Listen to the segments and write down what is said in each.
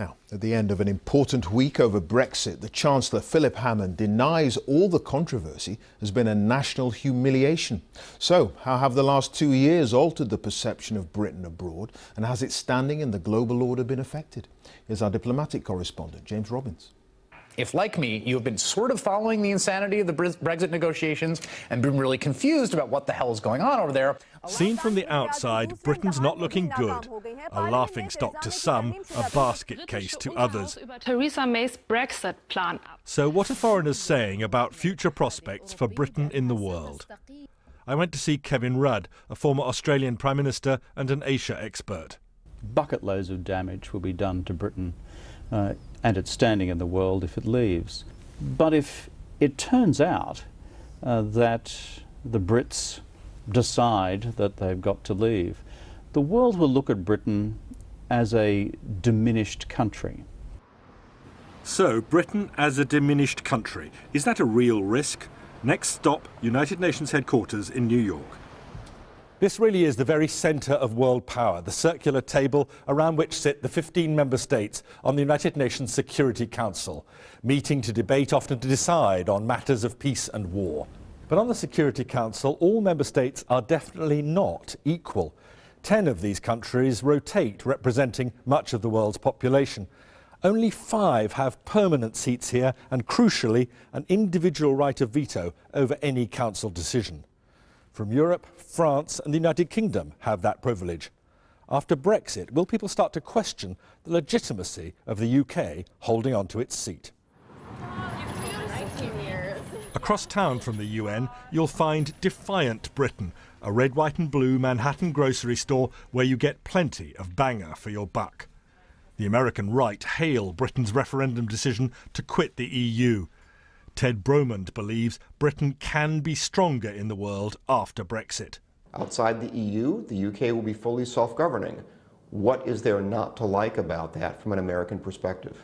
Now, at the end of an important week over Brexit, the Chancellor Philip Hammond denies all the controversy has been a national humiliation. So, how have the last 2 years altered the perception of Britain abroad, and has its standing in the global order been affected? Here's our diplomatic correspondent, James Robbins. If, like me, you have been sort of following the insanity of the Brexit negotiations and been really confused about what the hell is going on over there. Seen from the outside, Britain's not looking good. A laughingstock to some, a basket case to others. Theresa May's Brexit plan. So what are foreigners saying about future prospects for Britain in the world? I went to see Kevin Rudd, a former Australian Prime Minister and an Asia expert. Bucket loads of damage will be done to Britain and its standing in the world if it leaves. But if it turns out that the Brits decide that they've got to leave, the world will look at Britain as a diminished country. So, Britain as a diminished country, is that a real risk? Next stop, United Nations headquarters in New York. This really is the very centre of world power, the circular table around which sit the 15 member states on the United Nations Security Council, meeting to debate, often to decide on matters of peace and war. But on the Security Council, all member states are definitely not equal. 10 of these countries rotate, representing much of the world's population. Only 5 have permanent seats here and, crucially, an individual right of veto over any council decision. From Europe, France and the United Kingdom have that privilege. After Brexit, will people start to question the legitimacy of the UK holding on to its seat? Across town from the UN, you'll find Defiant Britain, a red, white and blue Manhattan grocery store where you get plenty of banger for your buck. The American right hail Britain's referendum decision to quit the EU. Ted Bromund believes Britain can be stronger in the world after Brexit. Outside the EU, the UK will be fully self-governing. What is there not to like about that from an American perspective?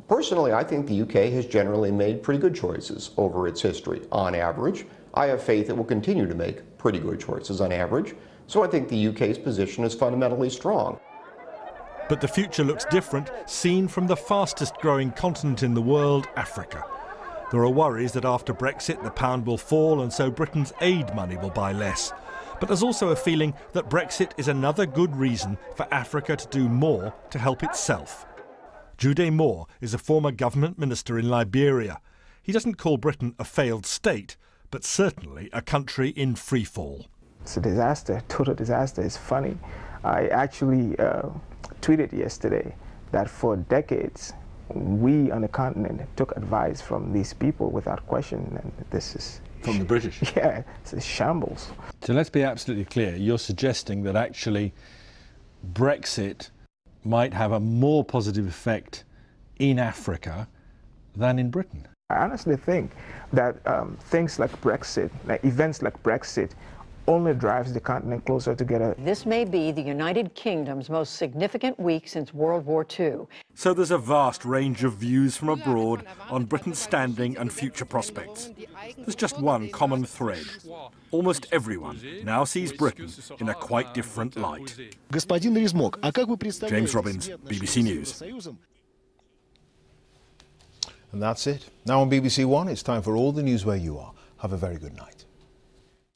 Personally, I think the UK has generally made pretty good choices over its history. On average, I have faith it will continue to make pretty good choices on average. So I think the UK's position is fundamentally strong. But the future looks different, seen from the fastest growing continent in the world, Africa. There are worries that after Brexit the pound will fall and so Britain's aid money will buy less. But there's also a feeling that Brexit is another good reason for Africa to do more to help itself. Jude Moore is a former government minister in Liberia. He doesn't call Britain a failed state, but certainly a country in free fall. It's a disaster, total disaster. It's funny. I actually tweeted yesterday that for decades we on the continent took advice from these people without question, and this is... From the British? Yeah, it's a shambles. So let's be absolutely clear. You're suggesting that actually Brexit might have a more positive effect in Africa than in Britain? I honestly think that things like Brexit, like events like Brexit, only drives the continent closer together. This may be the United Kingdom's most significant week since World War II. So there's a vast range of views from abroad on Britain's standing and future prospects. There's just one common thread. Almost everyone now sees Britain in a quite different light. James Robbins, BBC News. And that's it. Now on BBC One, it's time for all the news where you are. Have a very good night.